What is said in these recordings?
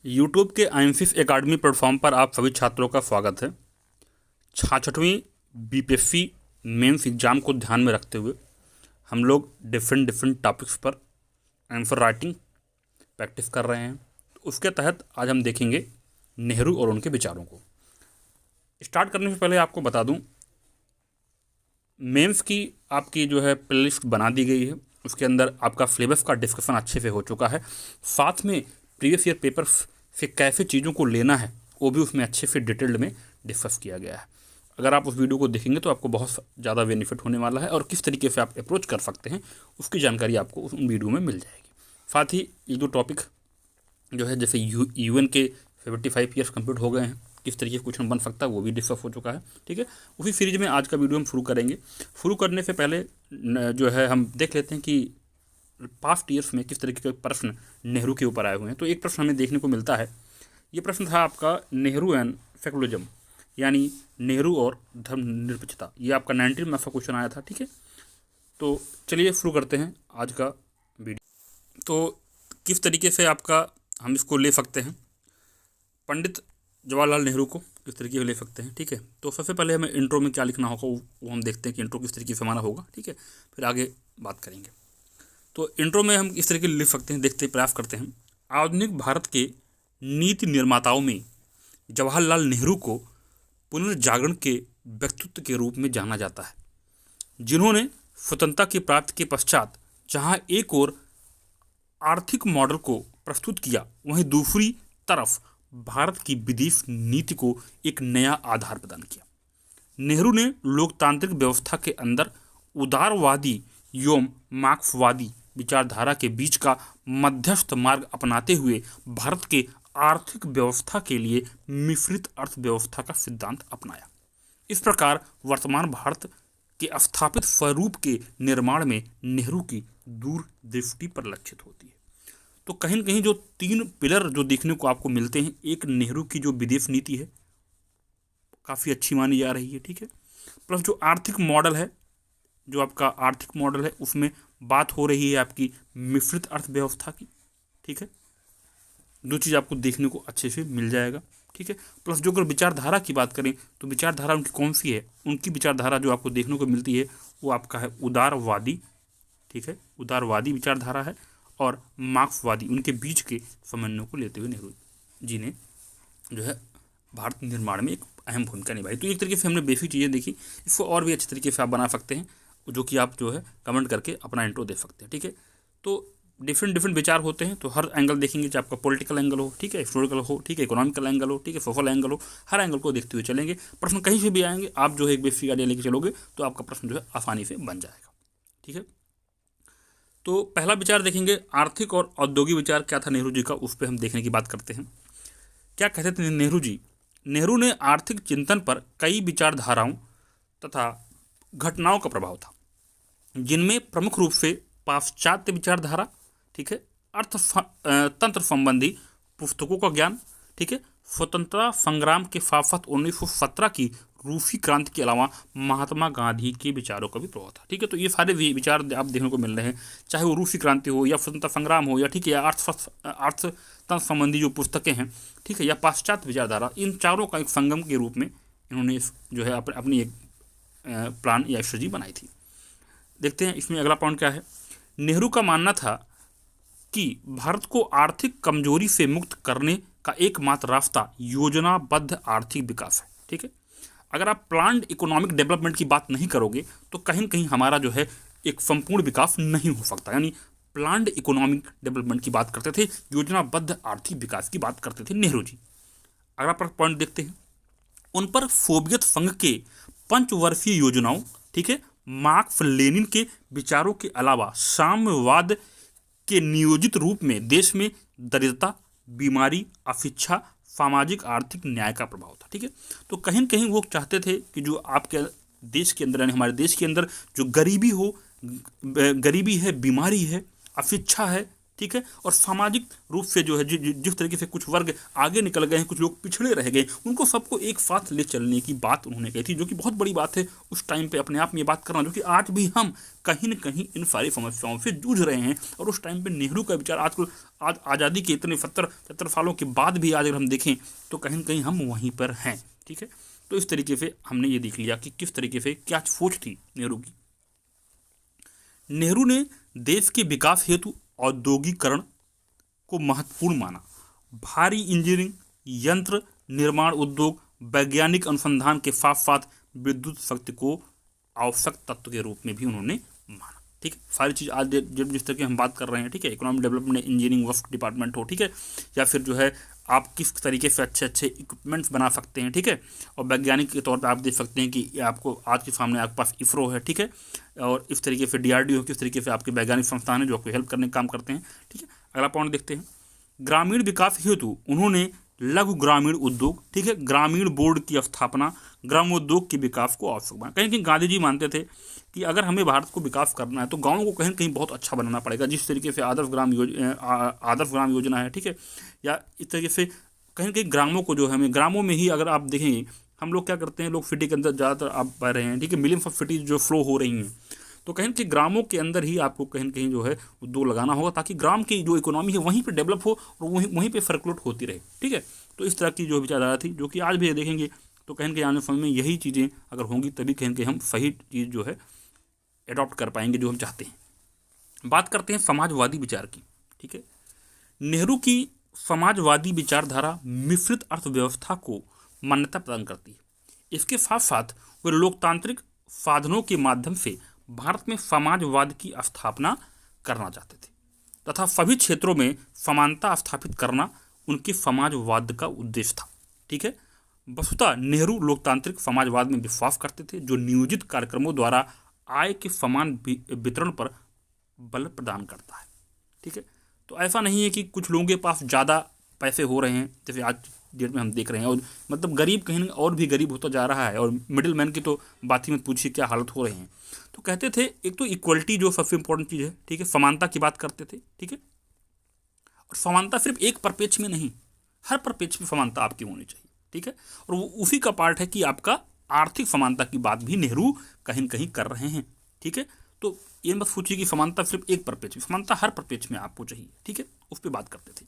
YouTube के आइंसिस academy platform पर आप सभी छात्रों का स्वागत है। 66वीं बीपीएससी मेंस एग्ज़ाम को ध्यान में रखते हुए हम लोग डिफरेंट टॉपिक्स पर आंसर राइटिंग प्रैक्टिस कर रहे हैं। तो उसके तहत आज हम देखेंगे नेहरू और उनके विचारों को। स्टार्ट करने से पहले आपको बता दूं, मेंस की आपकी जो है प्लेलिस्ट बना दी गई है। उसके अंदर आपका सिलेबस का डिस्कशन अच्छे से हो चुका है। साथ में प्रीवियस ईयर पेपर से कैसे चीज़ों को लेना है वो भी उसमें अच्छे से डिटेल्ड में डिस्कस किया गया है। अगर आप उस वीडियो को देखेंगे तो आपको बहुत ज़्यादा बेनिफिट होने वाला है और किस तरीके से आप अप्रोच कर सकते हैं उसकी जानकारी आपको उस वीडियो में मिल जाएगी। साथ ही एक दो टॉपिक जो है, जैसे यूएन के 75 ईयर्स कंप्लीट हो गए हैं, किस तरीके से क्वेश्चन बन सकता है वो भी डिस्कस हो चुका है। ठीक है, उसी सीरीज में आज का वीडियो हम शुरू करेंगे। शुरू करने से पहले जो है हम देख लेते हैं कि पास्ट ईयर्स में किस तरीके के प्रश्न नेहरू के ऊपर आए हुए हैं। तो एक प्रश्न हमें देखने को मिलता है, ये प्रश्न था आपका नेहरू एंड सेकुलरिज्म, यानी नेहरू और धर्मनिरपेक्षता। ये आपका 19 में क्वेश्चन आया था। ठीक है, तो चलिए शुरू करते हैं आज का वीडियो। तो किस तरीके से आपका हम इसको ले सकते हैं, पंडित जवाहरलाल नेहरू को किस तरीके से ले सकते हैं। ठीक है, तो सबसे पहले हमें इंट्रो में क्या लिखना होगा वो हम देखते हैं कि इंट्रो किस तरीके से हमारा होगा। ठीक है, फिर आगे बात करेंगे। तो इंट्रो में हम इस तरीके लिख सकते हैं, देखते प्रयास करते हैं। आधुनिक भारत के नीति निर्माताओं में जवाहरलाल नेहरू को पुनर्जागरण के व्यक्तित्व के रूप में जाना जाता है, जिन्होंने स्वतंत्रता की प्राप्ति के पश्चात जहां एक और आर्थिक मॉडल को प्रस्तुत किया, वहीं दूसरी तरफ भारत की विदेश नीति को एक नया आधार प्रदान किया। नेहरू ने लोकतांत्रिक व्यवस्था के अंदर उदारवादी एवं मार्क्सवादी विचारधारा के बीच का मध्यस्थ मार्ग अपनाते हुए भारत के आर्थिक व्यवस्था के लिए मिश्रित अर्थव्यवस्था का सिद्धांत अपनाया। इस प्रकार वर्तमान भारत के स्थापित स्वरूप के निर्माण में नेहरू की दूरदृष्टि परिलक्षित होती है। तो कहीं न कहीं जो तीन पिलर जो देखने को आपको मिलते हैं, एक नेहरू की जो विदेश नीति है काफ़ी अच्छी मानी जा रही है। ठीक है, प्लस जो आर्थिक मॉडल है, जो आपका आर्थिक मॉडल है उसमें बात हो रही है आपकी मिश्रित अर्थव्यवस्था की। ठीक है, दो चीज़ आपको देखने को अच्छे से मिल जाएगा। ठीक है, प्लस जो अगर विचारधारा की बात करें तो विचारधारा उनकी कौन सी है, उनकी विचारधारा जो आपको देखने को मिलती है वो आपका है उदारवादी। ठीक है, उदारवादी विचारधारा है और मार्क्सवादी, उनके बीच के समन्वय को लेते हुए नेहरू जी ने जो है भारत निर्माण में एक अहम भूमिका निभाई। तो एक तरीके से हमने बेसिक चीज़ें देखी, इसको और भी अच्छे तरीके से आप बना सकते हैं, जो कि आप जो है कमेंट करके अपना इंट्रो दे सकते हैं। ठीक है, तो डिफरेंट विचार होते हैं, तो हर एंगल देखेंगे, चाहे आपका पॉलिटिकल एंगल हो, ठीक है, हिस्टोरिकल हो, ठीक है, इकोनॉमिकल एंगल हो, ठीक है, सोशल एंगल हो, हर एंगल को देखते हुए चलेंगे। प्रश्न कहीं से भी आएंगे, आप जो है एक बेसिक आइडिया लेके चलोगे तो आपका प्रश्न जो है आसानी से बन जाएगा। ठीक है, तो पहला विचार देखेंगे, आर्थिक और औद्योगिक विचार क्या था नेहरू जी का, उस पर हम देखने की बात करते हैं। क्या कहते थे नेहरू जी? नेहरू ने आर्थिक चिंतन पर कई विचारधाराओं तथा घटनाओं का प्रभाव था, जिनमें प्रमुख रूप से पाश्चात्य विचारधारा, ठीक है, तंत्र संबंधी पुस्तकों का ज्ञान, ठीक है, स्वतंत्रता संग्राम के साथ साथ 1917 की रूसी क्रांति के अलावा महात्मा गांधी के विचारों का भी प्रभाव था। ठीक है, तो ये सारे विचार आप देखने को मिल रहे हैं, चाहे वो रूसी क्रांति हो या स्वतंत्रता संग्राम हो या ठीक है या अर्थतंत्र संबंधी जो पुस्तकें हैं, ठीक है, या पाश्चात्य विचारधारा, इन चारों का एक संगम के रूप में इन्होंने जो है अपनी एक प्लान या स्ट्रेटजी बनाई थी। देखते हैं इसमें अगला पॉइंट क्या है। नेहरू का मानना था कि भारत को आर्थिक कमजोरी से मुक्त करने का एकमात्र रास्ता योजनाबद्ध आर्थिक विकास है। ठीक है, अगर आप प्लान्ड इकोनॉमिक डेवलपमेंट की बात नहीं करोगे तो कहीं न कहीं हमारा जो है एक संपूर्ण विकास नहीं हो सकता। यानी प्लान्ड इकोनॉमिक डेवलपमेंट की बात करते थे, योजनाबद्ध आर्थिक विकास की बात करते थे नेहरू जी। अगला पॉइंट देखते हैं, उन पर सोवियत संघ के पंचवर्षीय योजनाओं, ठीक है, मार्क्स लेनिन के विचारों के अलावा साम्यवाद के नियोजित रूप में देश में दरिद्रता, बीमारी, अशिक्षा, सामाजिक आर्थिक न्याय का प्रभाव था। ठीक है, तो कहीं न कहीं वो चाहते थे कि जो आपके देश के अंदर, यानी हमारे देश के अंदर जो गरीबी हो, गरीबी है, बीमारी है, अशिक्षा है, ठीक है। और सामाजिक रूप से जो है जिस तरीके से कुछ वर्ग आगे निकल गए हैं, कुछ लोग पिछड़े रह गए, उनको सबको एक साथ ले चलने की बात उन्होंने कही थी, जो कि बहुत बड़ी बात है उस टाइम पे अपने आप में ये बात करना, जो कि आज भी हम कहीं न कहीं इन सारी समस्याओं से जूझ रहे हैं। और उस टाइम पे नेहरू का विचार आज आज़ादी के इतने 70 सालों के बाद भी आज अगर हम देखें तो कहीं न कहीं हम वहीं पर हैं, ठीक है। तो इस तरीके से हमने ये देख लिया कि किस तरीके से क्या सोच थी नेहरू की। नेहरू ने देश के विकास हेतु औद्योगिकरण को महत्वपूर्ण माना। भारी इंजीनियरिंग, यंत्र निर्माण उद्योग, वैज्ञानिक अनुसंधान के साथ साथ विद्युत शक्ति को आवश्यक तत्व के रूप में भी उन्होंने माना, ठीक है। सारी चीज़ आज जिस तरह की हम बात कर रहे हैं, ठीक है, economic development, engineering work department हो, ठीक है, या फिर जो है आप किस तरीके से अच्छे अच्छे इक्विपमेंट्स बना सकते हैं, ठीक है। और वैज्ञानिक के तौर पे आप देख सकते हैं कि आपको आज के सामने आपके पास इसरो है, ठीक है, और इस तरीके से DRDO, किस तरीके से आपके वैज्ञानिक संस्थान है जो आपको हेल्प करने का काम करते हैं, ठीक है। अगला पॉइंट देखते हैं। ग्रामीण विकास हेतु उन्होंने लघु ग्रामीण उद्योग, ठीक है, ग्रामीण बोर्ड की स्थापना, ग्रामोद्योग के विकास को आवश्यक बना। कहीं कहीं गांधी जी मानते थे कि अगर हमें भारत को विकास करना है तो गाँवों को कहीं कहीं बहुत अच्छा बनाना पड़ेगा, जिस तरीके से आदर्श ग्राम योजना है, ठीक है, या इस तरीके से कहीं कहीं ग्रामों को जो है हमें ग्रामों में ही, अगर आप देखेंगे हम लोग क्या करते हैं, लोग सिटी के अंदर ज़्यादातर आप पा रहे हैं, ठीक है, मिलियंस ऑफ सिटीज जो फ्लो हो रही हैं, तो कहीं कि ग्रामों के अंदर ही आपको कहीं कहीं जो है उद्योग लगाना होगा, ताकि ग्राम की जो इकोनॉमी है वहीं पे डेवलप हो और वहीं पे सर्कुलेट होती रहे, ठीक है। तो इस तरह की जो विचारधारा थी, जो कि आज भी देखेंगे तो कहीं कहीं आने समय में यही चीज़ें अगर होंगी तभी कहीं कहीं हम सही चीज़ जो है एडॉप्ट कर पाएंगे जो हम चाहते हैं। बात करते हैं समाजवादी विचार की, ठीक है। नेहरू की समाजवादी विचारधारा मिश्रित अर्थव्यवस्था को मान्यता प्रदान करती है। इसके साथ साथ वे लोकतांत्रिक साधनों के माध्यम से भारत में समाजवाद की स्थापना करना चाहते थे तथा सभी क्षेत्रों में समानता स्थापित करना उनके समाजवाद का उद्देश्य था, ठीक है। वस्तुतः नेहरू लोकतांत्रिक समाजवाद में विश्वास करते थे, जो नियोजित कार्यक्रमों द्वारा आय के समान वितरण पर बल प्रदान करता है, ठीक है। तो ऐसा नहीं है कि कुछ लोगों के पास ज़्यादा पैसे हो रहे हैं, जैसे आज डेट में हम देख रहे हैं, और मतलब गरीब कहीं और भी गरीब होता जा रहा है, और मिडिल मैन की तो बात ही मत पूछिए क्या हालत हो रहे हैं। तो कहते थे एक तो इक्वलिटी जो सबसे इंपॉर्टेंट चीज़ है, ठीक है, समानता की बात करते थे, ठीक है। और समानता सिर्फ एक परिप्रेक्ष्य में नहीं, हर परिप्रेक्ष्य में समानता आपकी होनी चाहिए, ठीक है। और वो उसी का पार्ट है कि आपका आर्थिक समानता की बात भी नेहरू कहीं न कहीं कर रहे हैं, ठीक है। तो ये मत सोचिए कि समानता सिर्फ एक परिप्रेक्ष्य, समानता हर परिप्रेक्ष्य में आपको चाहिए, ठीक है, उस पर बात करते थे।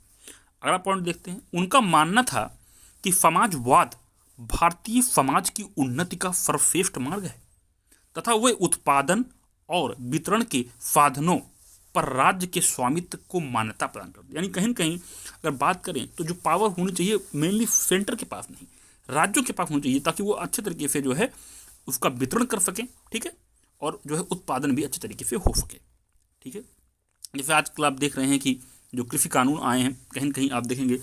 अगला पॉइंट देखते हैं। उनका मानना था कि समाजवाद भारतीय समाज की उन्नति का सर्वश्रेष्ठ मार्ग है तथा वे उत्पादन और वितरण के साधनों पर राज्य के स्वामित्व को मान्यता प्रदान करते, यानी कहीं न कहीं अगर बात करें तो जो पावर होनी चाहिए मेनली सेंटर के पास नहीं, राज्यों के पास होनी चाहिए, ताकि वो अच्छे तरीके से जो है उसका वितरण कर सकें, ठीक है, और जो है उत्पादन भी अच्छे तरीके से हो सके, ठीक है। जैसे आजकल आप देख रहे हैं कि जो कृषि कानून आए हैं, कहीं न कहीं आप देखेंगे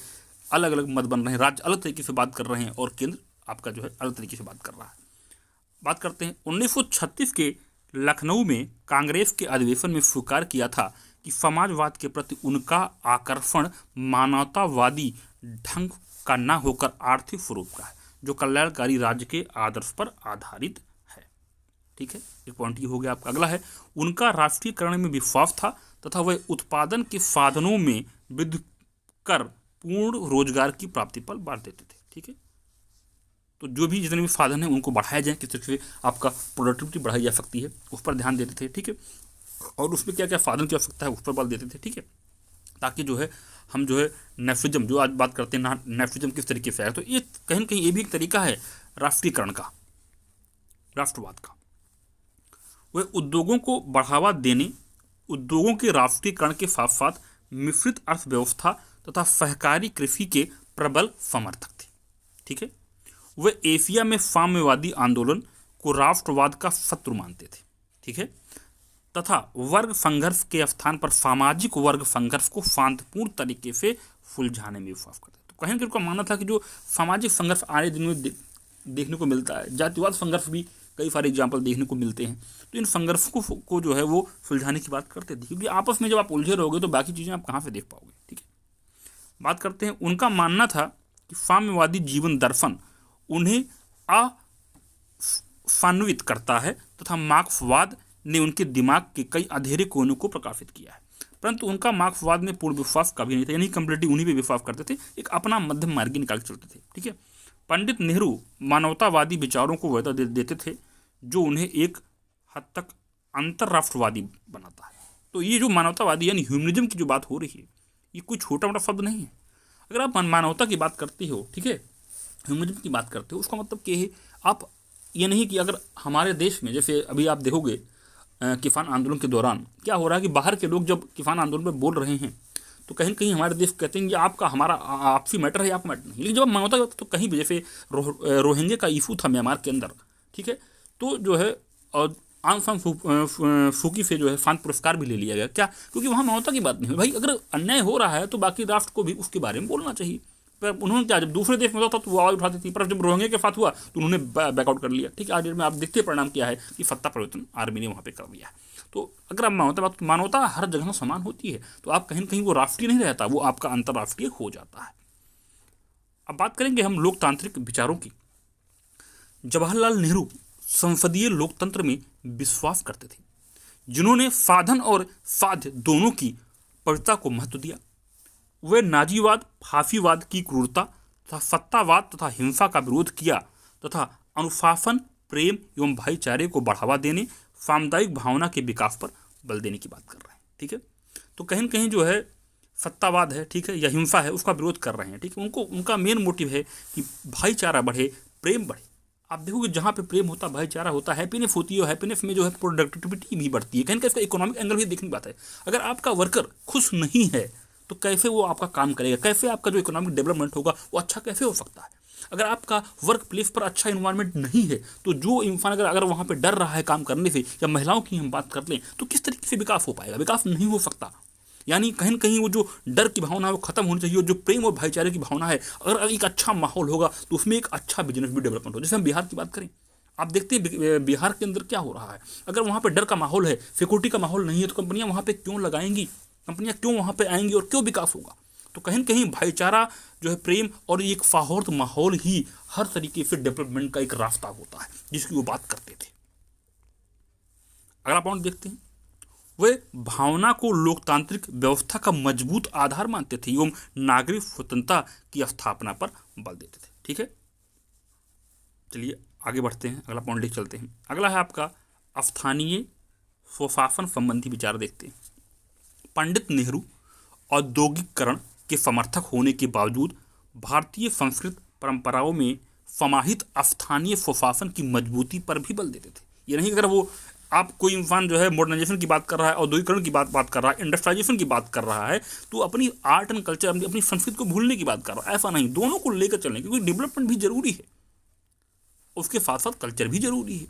अलग अलग मत बन रहे हैं, राज्य अलग तरीके से बात कर रहे हैं और केंद्र आपका जो है अलग तरीके से बात कर रहा है। बात करते हैं 1936 के लखनऊ में कांग्रेस के अधिवेशन में स्वीकार किया था कि समाजवाद के प्रति उनका आकर्षण मानवतावादी ढंग का न होकर आर्थिक स्वरूप का है, जो कल्याणकारी राज्य के आदर्श पर आधारित है, ठीक है। एक पॉइंट ये हो गया आपका। अगला है उनका राष्ट्रीयकरण में विश्वास था तथा वह उत्पादन के साधनों में वृद्धि कर पूर्ण रोजगार की प्राप्ति पर बल देते थे, ठीक है। तो जो भी जितने भी साधन हैं उनको बढ़ाया जाए, किस तरीके से आपका प्रोडक्टिविटी बढ़ाई जा सकती है उस पर ध्यान देते थे, ठीक है। और उसमें क्या क्या साधन की आवश्यकता है उस पर बल देते थे, ठीक है, ताकि जो है हम जो है नेफिज्म जो आज बात करते हैं ना, नेफिज्म किस तरीके से आया, तो ये कहीं ना कहीं ये भी एक तरीका है राष्ट्रीयकरण का, राष्ट्रवाद का। वह उद्योगों को बढ़ावा देने, उद्योगों के राष्ट्रीयकरण के साथ साथ मिश्रित अर्थव्यवस्था तथा सहकारी कृषि के प्रबल समर्थक थे, ठीक है। वे एशिया में साम्यवादी आंदोलन को राष्ट्रवाद का शत्रु मानते थे, ठीक है, तथा वर्ग संघर्ष के स्थान पर सामाजिक वर्ग संघर्ष को शांतिपूर्ण तरीके से सुलझाने में विश्वास करते थे। तो कहीं उनका मानना था कि जो सामाजिक संघर्ष आए दिन में देखने को मिलता है, जातिवाद संघर्ष भी कई सारे एग्जाम्पल देखने को मिलते हैं, तो इन संघर्षों को जो है वो सुलझाने की बात करते थे, क्योंकि आपस में जब आप उलझे रहोगे तो बाकी चीज़ें आप कहाँ से देख पाओगे, ठीक है। बात करते हैं उनका मानना था कि साम्यवादी जीवन दर्शन उन्हें असान्वित करता है तथा मार्क्सवाद ने उनके दिमाग के कई अंधेरे कोनों को प्रकाशित किया है। परंतु उनका मार्क्सवाद में पूर्ण विश्वास कभी नहीं था, यानी कंप्लीटली उन्हीं पे विश्वास करते थे, एक अपना मध्यम मार्गी निकाल के चलते थे। ठीक है, पंडित नेहरू मानवतावादी विचारों को वैधता देते थे, जो उन्हें एक हद तक अंतर्राष्ट्रवादी बनाता है। तो ये जो मानवतावादी यानी ह्यूमनिज्म की जो बात हो रही है, ये कोई छोटा मोटा शब्द नहीं है। अगर आप मानवता की बात करते हो, ठीक है, ह्यूमनिज्म की बात करते हो, उसका मतलब क्या है, आप ये नहीं कि अगर हमारे देश में जैसे अभी आप देखोगे किसान आंदोलन के दौरान क्या हो रहा है कि बाहर के लोग जब किसान आंदोलन में बोल रहे हैं तो कहीं कहीं हमारे देश कहते हैं कि आपका हमारा आपसी मैटर है, आपका मैटर नहीं। लेकिन जब आप मानवता तो कहीं भी जैसे रोहिंग्या का इशू था म्यांमार के अंदर, ठीक है, तो जो है आंग सान सूकी से जो है शांति पुरस्कार भी ले लिया गया। क्या? क्योंकि वहाँ मानवता की बात नहीं हुई। भाई अगर अन्याय हो रहा है तो बाकी राष्ट्र को भी उसके बारे में बोलना चाहिए। पर उन्होंने क्या, जब दूसरे देश में होता था तो वो आवाज़ उठाती थी, पर जब रोहिंग्या के साथ हुआ तो उन्होंने बैकआउट कर लिया। ठीक है, आज में आप देखते परिणाम क्या है कि सत्ता परिवर्तन आर्मी ने वहाँ पे कर दिया। तो अगर आप मानवता हर जगह समान होती है तो आप कहीं ना कहीं वो राष्ट्रीय नहीं रहता, वो आपका अंतर्राष्ट्रीय हो जाता है। अब बात करेंगे हम लोकतांत्रिक विचारों की। जवाहरलाल नेहरू संसदीय लोकतंत्र में विश्वास करते थे, जिन्होंने साधन और साध्य दोनों की प्रभुता को महत्व दिया। वे नाजीवाद, फांसीवाद की क्रूरता तथा सत्तावाद तथा हिंसा का विरोध किया तथा अनुशासन, प्रेम एवं भाईचारे को बढ़ावा देने, सामुदायिक भावना के विकास पर बल देने की बात कर रहे हैं। ठीक है, तो कहीं न कहीं जो है सत्तावाद है, ठीक है, या हिंसा है, उसका विरोध कर रहे हैं। ठीक है, उनका मेन मोटिव है कि भाईचारा बढ़े, प्रेम बढ़े। आप देखोगे जहाँ पे प्रेम होता, भाईचारा होता, हैप्पीनेस होती है, और हैप्पीनेस में जो है प्रोडक्टिविटी भी बढ़ती है। कहीं का इसका इकोनॉमिक एंगल भी देखने की बात है। अगर आपका वर्कर खुश नहीं है तो कैसे वो आपका काम करेगा, कैसे आपका जो इकोनॉमिक डेवलपमेंट होगा वो अच्छा कैसे हो सकता है। अगर आपका वर्क प्लेस पर अच्छा इन्वायरमेंट नहीं है तो जो इंसान अगर वहाँ पे डर रहा है काम करने से, या महिलाओं की हम बात कर लें, तो किस तरीके से विकास हो पाएगा? विकास नहीं हो सकता। यानी कहीं न कहीं वो जो डर की भावना है वो खत्म होनी चाहिए, और जो प्रेम और भाईचारे की भावना है, अगर एक अच्छा माहौल होगा तो उसमें एक अच्छा बिजनेस भी डेवलपमेंट हो। जैसे हम बिहार की बात करें, आप देखते हैं बिहार के अंदर क्या हो रहा है। अगर वहाँ पे डर का माहौल है, सिक्योरिटी का माहौल नहीं है, तो कंपनियां वहाँ पे क्यों लगाएंगी, कंपनियां क्यों वहाँ पे आएंगी और क्यों विकास होगा? तो कहीं न कहीं भाईचारा जो है, प्रेम और एक सौहार्द माहौल ही हर तरीके से डेवलपमेंट का एक रास्ता होता है, जिसकी वो बात करते थे। अगर आप और देखते हैं, वे भावना को लोकतांत्रिक व्यवस्था का मजबूत आधार मानते थे एवं नागरिक स्वतंत्रता की स्थापना पर बल देते थे। ठीक है, चलिए आगे बढ़ते हैं, अगला पॉइंट चलते हैं। अगला है आपका स्थानीय स्वशासन संबंधी विचार देखते हैं। पंडित नेहरू औद्योगिकरण के समर्थक होने के बावजूद भारतीय संस्कृत परंपराओं में समाहित स्थानीय स्वशासन की मजबूती पर भी बल देते थे। ये नहीं अगर वो आप कोई इंसान जो है मॉडर्नाइजेशन की बात कर रहा है, औद्योगिकरण की बात कर रहा है, इंडस्ट्रियलाइजेशन की बात कर रहा है, तो अपनी आर्ट एंड कल्चर, अपनी संस्कृति को भूलने की बात कर रहा है। ऐसा नहीं, दोनों को लेकर चलने, क्योंकि डेवलपमेंट भी जरूरी है, उसके साथ साथ कल्चर भी जरूरी है।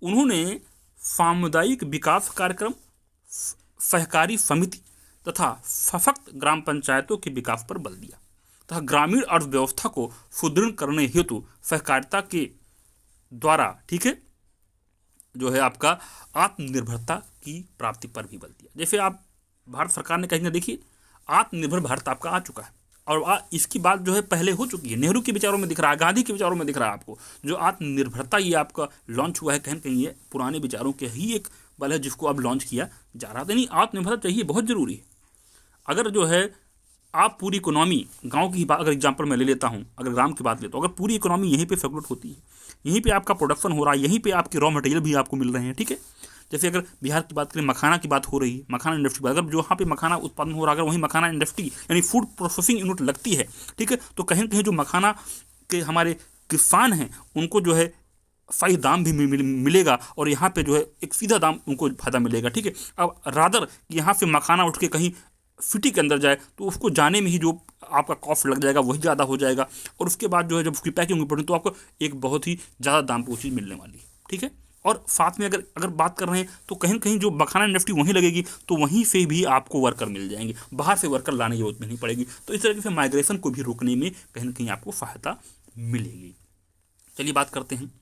उन्होंने सामुदायिक विकास कार्यक्रम, सहकारी समिति तथा सशक्त ग्राम पंचायतों के विकास पर बल दिया तथा ग्रामीण अर्थव्यवस्था को सुदृढ़ करने हेतु सहकारिता के द्वारा, ठीक है, जो है आपका आत्मनिर्भरता की प्राप्ति पर भी बल दिया। जैसे आप भारत सरकार ने कहीं ना देखिए आत्मनिर्भर भारत आपका आ चुका है, और इसकी बात जो है पहले हो चुकी है। नेहरू के विचारों में दिख रहा है, गांधी के विचारों में दिख रहा है आपको। जो आत्मनिर्भरता ये आपका लॉन्च हुआ है, कहीं कहीं ये पुराने विचारों के ही एक बल है जिसको अब लॉन्च किया जा रहा था। नहीं, आत्मनिर्भरता चाहिए, बहुत जरूरी है। अगर जो है आप पूरी इकोनॉमी, गांव की बात अगर एग्जांपल मैं ले लेता हूं, अगर ग्राम की बात लेता हूं, अगर पूरी इकोनॉमी यहीं पे सर्कुलेट होती है, यहीं पे आपका प्रोडक्शन हो रहा है, यहीं पे आपके रॉ मटेरियल भी आपको मिल रहे हैं, ठीक है। जैसे अगर बिहार की बात करें, मखाना की बात हो रही है, मखाना इंडस्ट्री की बात, अगर जो वहाँ पे मखाना उत्पादन हो रहा है, अगर वहीं मखाना इंडस्ट्री यानी फूड प्रोसेसिंग यूनिट लगती है, ठीक है, तो कहीं ना कहीं जो मखाना के हमारे किसान हैं उनको जो है सही दाम भी मिलेगा, और यहाँ पे जो है एक सीधा दाम उनको फायदा मिलेगा, ठीक है। अब रादर यहाँ से मखाना उठ के कहीं सिटी के अंदर जाए तो उसको जाने में ही जो आपका कॉस्ट लग जाएगा वही ज़्यादा हो जाएगा, और उसके बाद जो है जब उसकी पैकिंग पड़े तो आपको एक बहुत ही ज़्यादा दाम पर वो चीज़ मिलने वाली है, ठीक है। और साथ में अगर बात कर रहे हैं तो कहीं ना कहीं जो मखाना इंडस्ट्री वहीं लगेगी तो वहीं से भी आपको वर्कर मिल जाएंगे, बाहर से वर्कर लाने की जरूरत नहीं पड़ेगी। तो इस तरीके से माइग्रेशन को भी रोकने में कहीं ना कहीं आपको सहायता मिलेगी। चलिए बात करते हैं।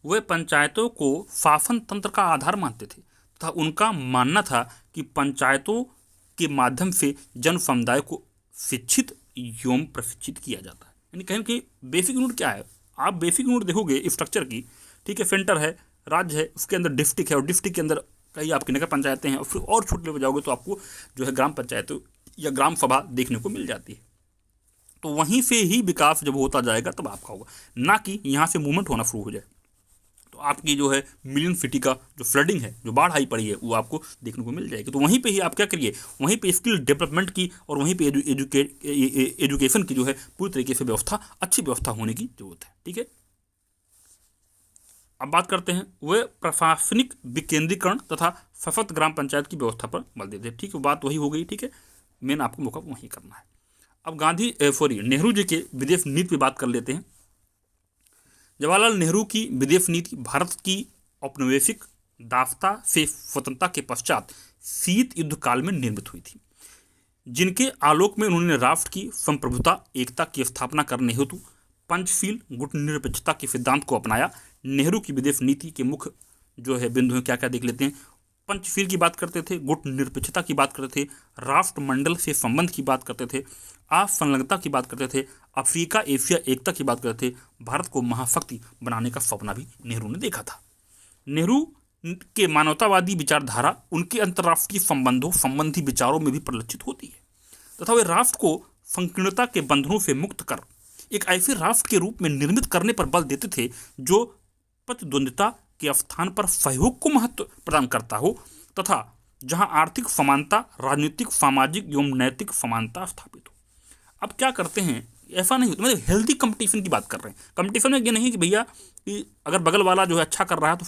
वे पंचायतों को शासन तंत्र का आधार मानते थे तथा उनका मानना था कि पंचायतों के माध्यम से जन समुदाय को शिक्षित एवं प्रशिक्षित किया जाता है। यानी कहीं ना कहीं बेसिक यूनिट क्या है, आप बेसिक यूनिट देखोगे स्ट्रक्चर की, ठीक है, सेंटर है, राज्य है, उसके अंदर डिस्ट्रिक्ट है, और डिस्ट्रिक्ट के अंदर कई आपकी नगर पंचायतें हैं, और फिर और छोटे लेवल जाओगे तो आपको जो है ग्राम पंचायत या ग्राम सभा देखने को मिल जाती है। तो वहीं से ही विकास जब होता जाएगा तब आपका होगा, ना कि यहाँ से मूवमेंट होना शुरू हो जाए तो आपकी जो है मिलियन सिटी का जो फ्लडिंग है, जो बाढ़ आई पड़ी है, वो आपको देखने को मिल जाएगी। तो वहीं पे ही आप क्या करिए, वहीं पे स्किल डेवलपमेंट की और वहीं पे एजुकेशन की जो है पूरी तरीके से व्यवस्था, अच्छी व्यवस्था होने की जरूरत है। ठीक है, अब बात करते हैं वह प्रशासनिक विकेंद्रीकरण तथा सशक्त ग्राम पंचायत की व्यवस्था पर बल देते हैं। ठीक है, बात वही हो गई। ठीक है, मेन आपको मौका वही करना है। अब नेहरू जी के विदेश नीति की बात कर लेते हैं। जवाहरलाल नेहरू की विदेश नीति भारत की औपनिवेशिक दासता से स्वतंत्रता के पश्चात शीत युद्ध काल में निर्मित हुई थी, जिनके आलोक में उन्होंने राष्ट्र की संप्रभुता एकता की स्थापना करने हेतु पंचशील गुटनिरपेक्षता के सिद्धांत को अपनाया। नेहरू की विदेश नीति के मुख्य जो है बिंदु हैं, क्या क्या देख लेते हैं। पंचशील की बात करते थे, गुट निरपेक्षता की बात करते थे, राष्ट्रमंडल से संबंध की बात करते थे, असंलग्नता की बात करते थे, अफ्रीका एशिया एकता की बात करते थे। भारत को महाशक्ति बनाने का सपना भी नेहरू ने देखा था। नेहरू के मानवतावादी विचारधारा उनके अंतर्राष्ट्रीय संबंधों संबंधी विचारों में भी परिलक्षित होती है तथा वे राष्ट्र को संकीर्णता के बंधनों से मुक्त कर एक ऐसे राष्ट्र के रूप में निर्मित करने पर बल देते थे जो प्रतिद्वंद्विता के स्थान पर सहयोग को महत्व प्रदान करता हो तथा जहां आर्थिक समानता, राजनीतिक, सामाजिक एवं नैतिक समानता स्थापित हो। अब क्या करते हैं, ऐसा नहीं होता, मतलब हेल्दी कंपटीशन की बात कर रहे हैं। कंपटीशन में ये नहीं कि भैया कि अगर बगल वाला जो है अच्छा कर रहा है तो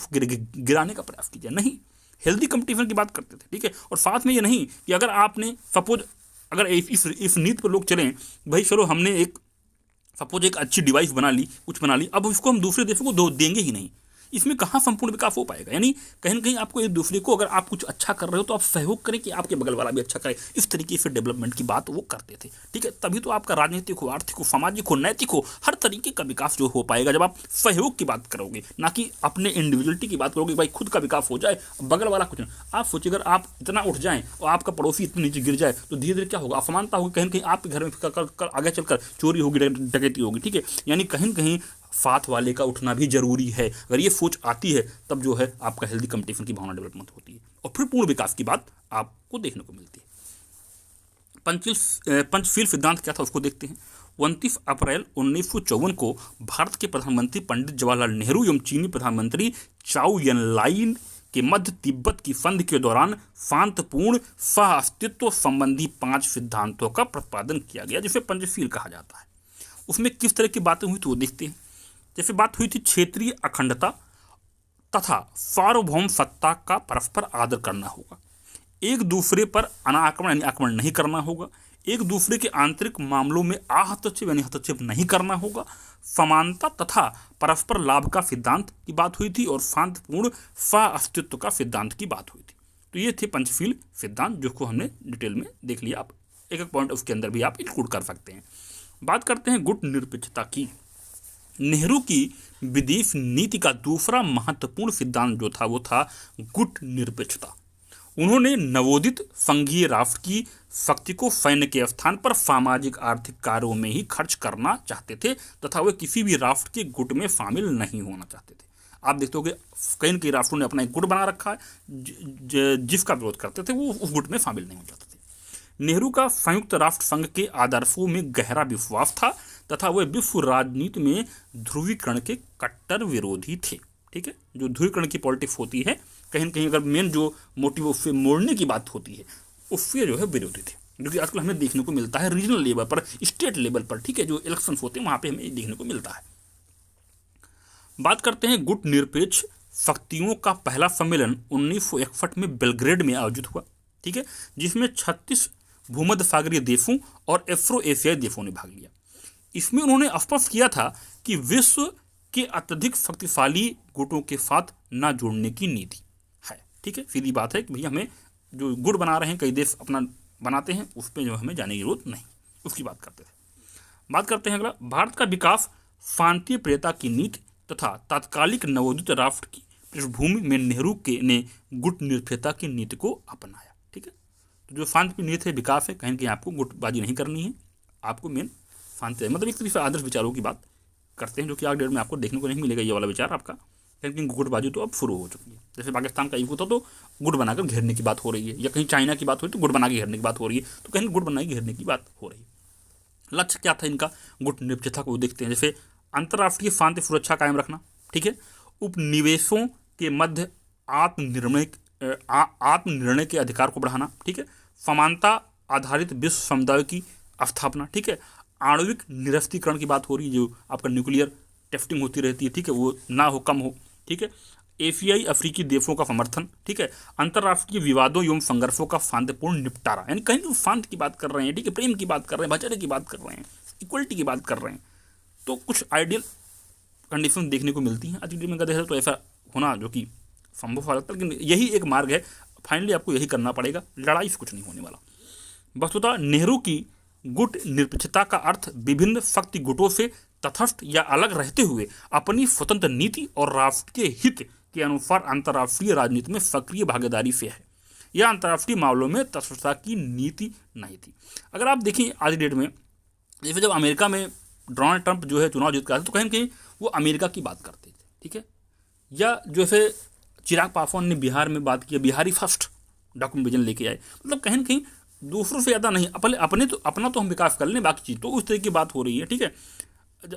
गिराने का प्रयास कीजिए, नहीं, हेल्दी कंपटीशन की बात करते थे। ठीक है, और साथ में ये नहीं कि अगर आपने सपोज अगर इस नीति पर लोग चलें, भाई चलो हमने एक सपोज एक अच्छी डिवाइस बना ली, कुछ बना ली, अब उसको हम दूसरे देशों को देंगे ही नहीं, इसमें कहाँ संपूर्ण विकास हो पाएगा। यानी कहीं ना कहीं आपको एक दूसरे को, अगर आप कुछ अच्छा कर रहे हो तो आप सहयोग करें कि आपके बगल वाला भी अच्छा करे, इस तरीके से डेवलपमेंट की बात वो करते थे। ठीक है, तभी तो आपका राजनीतिक हो, आर्थिक हो, सामाजिक हो, नैतिक हो, हर तरीके का विकास जो हो पाएगा जब आप सहयोग की बात करोगे, ना कि अपने इंडिविजुअलिटी की बात करोगे, भाई खुद का विकास हो जाए बगल वाला कुछ नहीं। आप सोचिए अगर आप इतना उठ जाएं और आपका पड़ोसी इतने नीचे गिर जाए तो धीरे धीरे क्या होगा, असमानता होगी, कहीं ना कहीं आपके घर में आगे चलकर चोरी होगी, डकैती होगी। ठीक है, यानी कहीं ना कहीं साथ वाले का उठना भी जरूरी है। अगर ये सोच आती है तब जो है आपका हेल्दी कंपटीशन की भावना डेवलपमेंट होती है और फिर पूर्ण विकास की बात आपको देखने को मिलती है। पंचशील सिद्धांत क्या था उसको देखते हैं। 29 अप्रैल 1954 को भारत के प्रधानमंत्री पंडित जवाहरलाल नेहरू एवं चीनी प्रधानमंत्री चाउ एनलाइन के मध्य तिब्बत की संधि के दौरान शांतिपूर्ण सह अस्तित्व संबंधी 5 सिद्धांतों का प्रतिपादन किया गया, जिसे पंचशील कहा जाता है। उसमें किस तरह की बातें हुई तो वो देखते हैं। जैसे बात हुई थी क्षेत्रीय अखंडता तथा सार्वभौम सत्ता का परस्पर आदर करना होगा, एक दूसरे पर अनाक्रमण यानी आक्रमण नहीं करना होगा, एक दूसरे के आंतरिक मामलों में हस्तक्षेप यानी हस्तक्षेप नहीं करना होगा, समानता तथा परस्पर लाभ का सिद्धांत की बात हुई थी और शांतिपूर्ण सह अस्तित्व का सिद्धांत की बात हुई थी। तो ये थे पंचशील सिद्धांत, जिसको हमने डिटेल में देख लिया। आप एक एक पॉइंट उसके अंदर भी आप इंक्लूड कर सकते हैं। बात करते हैं गुट निरपेक्षता की। नेहरू की विदेश नीति का दूसरा महत्वपूर्ण सिद्धांत जो था वो था गुट निरपेक्षता। उन्होंने नवोदित संघीय राष्ट्र की शक्ति को सैन्य के स्थान पर सामाजिक आर्थिक कार्यों में ही खर्च करना चाहते थे तथा वे किसी भी राष्ट्र के गुट में शामिल नहीं होना चाहते थे। आप देखते हो कि कई न कई राष्ट्रों ने अपना एक गुट बना रखा है, जिसका विरोध करते थे वो उस गुट में शामिल नहीं हो जाते थे। नेहरू का संयुक्त राष्ट्र संघ के आदर्शों में गहरा विश्वास था तथा वे विश्व राजनीति में ध्रुवीकरण के कट्टर विरोधी थे। ठीक है, जो ध्रुवीकरण की पॉलिटिक्स होती है, कहीं न कहीं अगर मेन जो मोटिव उससे मोड़ने की बात होती है, उससे जो है विरोधी थे, जो कि आजकल हमें देखने को मिलता है रीजनल लेवल पर, स्टेट लेवल पर। ठीक है, जो इलेक्शन होते हैं वहाँ पे हमें देखने को मिलता है। बात करते हैं गुट निरपेक्ष शक्तियों का पहला सम्मेलन 1961 में बेलग्रेड में आयोजित हुआ। ठीक है, जिसमें 36 भूमध्य सागरीय देशों और एफ्रो एशियाई देशों ने भाग लिया। इसमें उन्होंने स्पष्ट किया था कि विश्व के अत्यधिक शक्तिशाली गुटों के साथ न जुड़ने की नीति है। ठीक है, सीधी बात है कि भैया हमें जो गुट बना रहे हैं, कई देश अपना बनाते हैं, उस पर जो हमें जाने की जरूरत नहीं, उसकी बात करते थे। बात करते हैं अगला, भारत का विकास शांति प्रियता की नीति तथा तात्कालिक नवोदित राष्ट्र की पृष्ठभूमि में नेहरू ने गुट निरपेक्षता की नीति को अपनाया। ठीक है, तो जो शांति नीति है, विकास है, कहीं ना कहीं आपको गुटबाजी नहीं करनी है, आपको मेन शांति है, मतलब एक तरीके से आदर्श विचारों की बात करते हैं, जो कि आज डेट में आपको देखने को नहीं मिलेगा ये वाला विचार आपका। कहीं गुटबाजी तो अब शुरू हो चुकी है। जैसे पाकिस्तान का युग होता तो गुट बनाकर घेरने की बात हो रही है, या कहीं चाइना की बात हो रही तो गुट बना के घेरने की बात हो रही है, तो कहीं गुट बना के घेरने की बात हो रही है। लक्ष्य क्या था इनका? गुट निरपेक्षता को देखते हैं, जैसे अंतर्राष्ट्रीय शांति सुरक्षा कायम रखना, ठीक है, उपनिवेशों के मध्य आत्मनिर्णय के अधिकार को बढ़ाना, ठीक है, समानता आधारित विश्व समुदाय की स्थापना, ठीक है, आणविक निरस्त्रीकरण की बात हो रही है, जो आपका न्यूक्लियर टेस्टिंग होती रहती है, ठीक है, वो ना हो, कम हो, ठीक है, एशियाई अफ्रीकी देशों का समर्थन, ठीक है, अंतर्राष्ट्रीय विवादों एवं संघर्षों का शांतिपूर्ण निपटारा, यानी कहीं तो शांति की बात कर रहे हैं, ठीक है, प्रेम की बात कर रहे हैं, भाईचारे की बात कर रहे हैं, इक्वलिटी की बात कर रहे हैं। तो कुछ आइडियल कंडीशन देखने को मिलती हैं आज की डेट में, देखा तो ऐसा होना जो कि संभव हो लगता है, लेकिन यही एक मार्ग है। फाइनली आपको यही करना पड़ेगा, लड़ाई से कुछ नहीं होने वाला। वस्तुतः नेहरू की गुट निरपेक्षता का अर्थ विभिन्न शक्ति गुटों से तटस्थ या अलग रहते हुए अपनी स्वतंत्र नीति और राष्ट्रीय हित के अनुसार अंतर्राष्ट्रीय राजनीति में सक्रिय भागीदारी से है। यह अंतर्राष्ट्रीय मामलों में तटस्थता की नीति नहीं थी। अगर आप देखें आज की डेट में, जैसे जब अमेरिका में डोनाल्ड ट्रंप जो है चुनाव जीत कर आते तो कहीं ना कहीं वो अमेरिका की बात करते थे, ठीक है, या जैसे चिराग पासवान ने बिहार में बात की, बिहारी फर्स्ट डॉक्यूमेंट विजन लेके आए, मतलब कहीं ना कहीं दूसरों से ज़्यादा नहीं, अपना तो हम विकास कर लें, बाकी चीज़ तो उस तरह की बात हो रही है, ठीक है।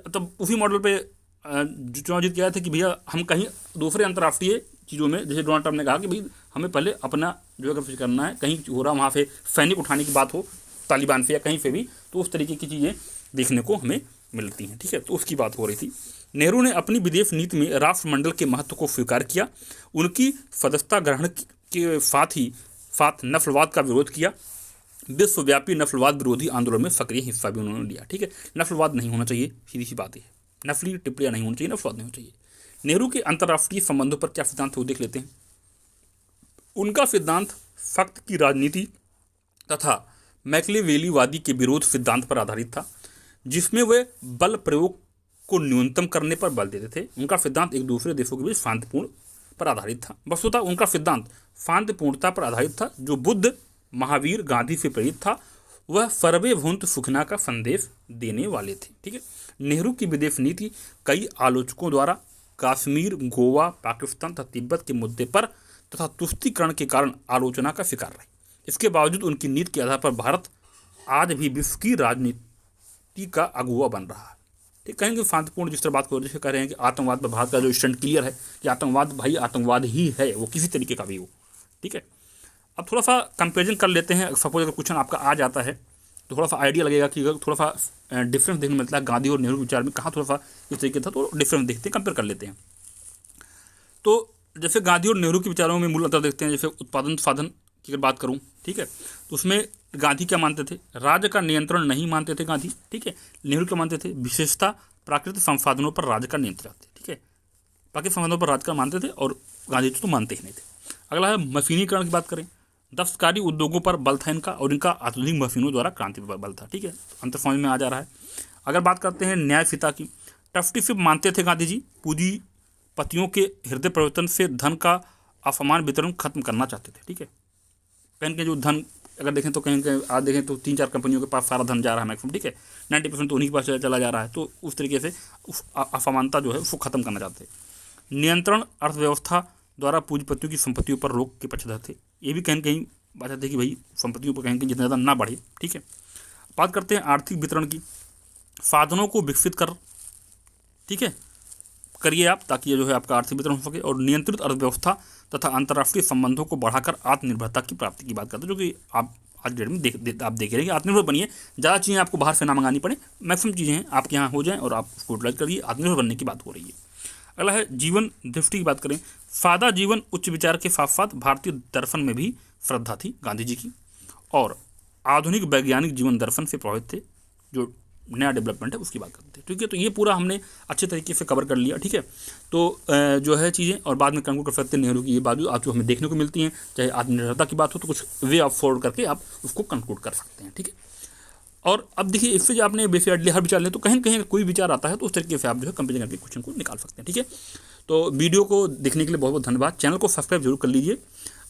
तब उसी मॉडल पे चुनाव जीत गया था कि भैया हम कहीं दूसरे अंतर्राष्ट्रीय चीज़ों में, जैसे डोनाल्ड ट्रंप ने कहा कि भाई हमें पहले अपना जो है करना है, कहीं हो रहा वहाँ से सैनिक उठाने की बात हो तालिबान से या कहीं से भी, तो उस तरीके की चीज़ें देखने को हमें मिलती हैं, ठीक है, तो उसकी बात हो रही थी। नेहरू ने अपनी विदेश नीति में राष्ट्रमंडल के महत्व को स्वीकार किया, उनकी सदस्यता ग्रहण के साथ नस्लवाद का विरोध किया, विश्वव्यापी नस्लवाद विरोधी आंदोलन में सक्रिय हिस्सा भी उन्होंने लिया, ठीक है। नस्लवाद नहीं होना चाहिए, सीधी सी बात है, नस्ली टिप्पणियाँ नहीं होनी चाहिए, नस्लवाद नहीं होना चाहिए। नेहरू के अंतर्राष्ट्रीय संबंधों पर क्या सिद्धांत है वो देख लेते हैं। उनका सिद्धांत शक्ति की राजनीति तथा मैकियावेलीवादी के विरोध सिद्धांत पर आधारित था, जिसमें वे बल प्रयोग को न्यूनतम करने पर बल देते थे। उनका सिद्धांत एक दूसरे देशों के बीच शांतिपूर्ण पर आधारित था। वस्तुतः उनका सिद्धांत शांतिपूर्णता पर आधारित था, जो बुद्ध, महावीर, गांधी से प्रेरित था। वह सर्वे भूंत सुखना का संदेश देने वाले थे, ठीक है। नेहरू की विदेश नीति कई आलोचकों द्वारा कश्मीर, गोवा, पाकिस्तान तथा तिब्बत के मुद्दे पर तथा तुष्टीकरण के कारण आलोचना का शिकार रही। इसके बावजूद उनकी नीति के आधार पर भारत आज भी विश्व की राजनीति का अगुवा बन रहा है, ठीक। कहेंगे शांतिपूर्ण जिस तरह बात को जैसे कह रहे हैं कि आतंकवाद पर भारत का जो स्टैंड क्लियर है कि आतंकवाद भाई आतंकवाद ही है, वो किसी तरीके का भी हो, ठीक है। अब थोड़ा सा कंपेरिजन कर लेते हैं। सपोज अगर क्वेश्चन आपका आ जाता है तो थोड़ा सा आइडिया लगेगा कि अगर थोड़ा सा डिफरेंस देखने मिलता है गांधी और नेहरू के विचार में, कहाँ थोड़ा सा इस तरीके था, तो डिफरेंस देखते हैं, कंपेयर कर लेते हैं। तो जैसे गांधी और नेहरू के विचारों में मूल अंतर देखते हैं। जैसे उत्पादन साधन की अगर बात करूँ, ठीक है, तो उसमें गांधी क्या मानते थे? राज्य का नियंत्रण नहीं मानते थे गांधी, ठीक है। नेहरू क्या मानते थे? विशेषता प्राकृतिक संसाधनों पर राज्य का नियंत्रण, ठीक है, प्राकृतिक संसाधनों पर राज्य का मानते थे, और गांधी तो मानते ही नहीं थे। अगला है मशीनीकरण की बात करें, दस्तकारी उद्योगों पर बल था इनका, और इनका आधुनिक मशीनों द्वारा क्रांति पर बल था, ठीक है, अंतर समझ में आ जा रहा है। अगर बात करते हैं न्यायपिता की, ट्रस्टीशिप मानते थे गांधी जी, पूंजीपतियों के हृदय परिवर्तन से धन का असमान वितरण खत्म करना चाहते थे, ठीक है। कहीं के जो धन अगर देखें तो कहीं आज देखें तो 3-4 कंपनियों के पास सारा धन जा रहा है मैक्सिमम, ठीक है, 90% तो उन्हीं के पास चला जा रहा है। तो उस तरीके से असमानता जो है उसको खत्म करना चाहते हैं। नियंत्रण अर्थव्यवस्था द्वारा पूंजीपतियों की संपत्तियों पर रोक के पक्षधर थे। ये भी कहीं कहीं बात आती है कि भाई संपत्तियों पर कहीं जितना ज़्यादा ना बढ़े, ठीक है। बात करते हैं आर्थिक वितरण की, साधनों को विकसित कर, ठीक है, करिए आप, ताकि ये जो है आपका आर्थिक वितरण हो सके। और नियंत्रित अर्थव्यवस्था तथा अंतर्राष्ट्रीय संबंधों को बढ़ाकर आत्मनिर्भरता की प्राप्ति की बात करते हैं, जो कि आप आज डेट में आप देख रहे हैं कि आत्मनिर्भर बनिए, ज़्यादा चीज़ें आपको बाहर से ना मंगानी पड़े, मैक्सिमम चीज़ें आपके यहाँ हो जाएँ और आप उसको यूटिलाइज करिए, आत्मनिर्भर बनने की बात हो रही है। अगला है जीवन दृष्टि की बात करें, सादा जीवन उच्च विचार के साथ साथ भारतीय दर्शन में भी श्रद्धा थी गांधी जी की, और आधुनिक वैज्ञानिक जीवन दर्शन से प्रभावित थे, जो नया डेवलपमेंट है उसकी बात करते हैं, ठीक है। तो ये पूरा हमने अच्छे तरीके से कवर कर लिया, ठीक है। तो जो है चीज़ें, और बाद में कंक्लूड कर सकते हैं नेहरू की ये बात जो आज हमें देखने को मिलती हैं, चाहे आत्मनिर्भरता की बात हो तो कुछ वे ऑफ फॉरवर्ड करके आप उसको कंक्लूड कर सकते हैं, ठीक है। और अब देखिए इससे जो आपने बेसिकली हर विचार लें तो कहीं ना कहीं कोई विचार आता है तो उस तरीके से आप जो है कंपेरिजन करके क्वेश्चन को निकाल सकते हैं, ठीक है। तो वीडियो को देखने के लिए बहुत बहुत धन्यवाद। चैनल को सब्सक्राइब जरूर कर लीजिए।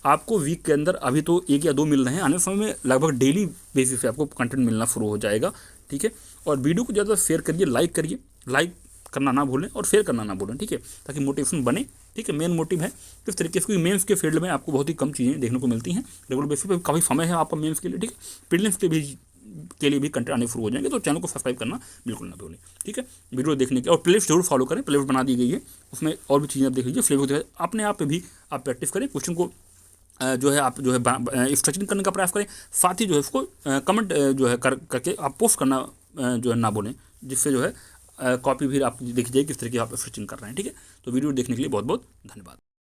आपको वीक के अंदर अभी तो 1 या 2 मिल रहे हैं, आने समय में लगभग डेली बेसिस पे आपको कंटेंट मिलना शुरू हो जाएगा, ठीक है। और वीडियो को ज़्यादा शेयर करिए, लाइक करिए, लाइक करना ना भूलें और शेयर करना ना भूलें, ठीक है, ताकि मोटिवेशन बने ठीक है, मेन मोटिव है किस तरीके से, क्योंकि मेंस के फील्ड में आपको बहुत ही कम चीज़ें देखने को मिलती हैं रेगुलर बेसिस पे, काफ़ी समय है आपका मेंस के लिए, ठीक है। प्रीलिम्स के लिए भी कंटेंट आने शुरू हो जाएंगे, तो चैनल को सब्सक्राइब करना बिल्कुल ना भूलें, ठीक है। वीडियो देखने के और प्लेलिस्ट जरूर फॉलो करें, प्लेलिस्ट बना दी गई है, उसमें और भी चीज़ें आप देख लीजिए, फ्लेवर अपने आप पे भी आप प्रैक्टिस करें, क्वेश्चन को जो है आप जो है स्ट्रक्चरिंग करने का प्रयास करें, साथ ही जो है उसको कमेंट जो है करके आप पोस्ट करना जो है ना बोलें, जिससे जो है कॉपी भी आप देखिए किस तरीके आप स्ट्रक्चरिंग कर रहे हैं, ठीक है। तो वीडियो देखने के लिए बहुत बहुत धन्यवाद।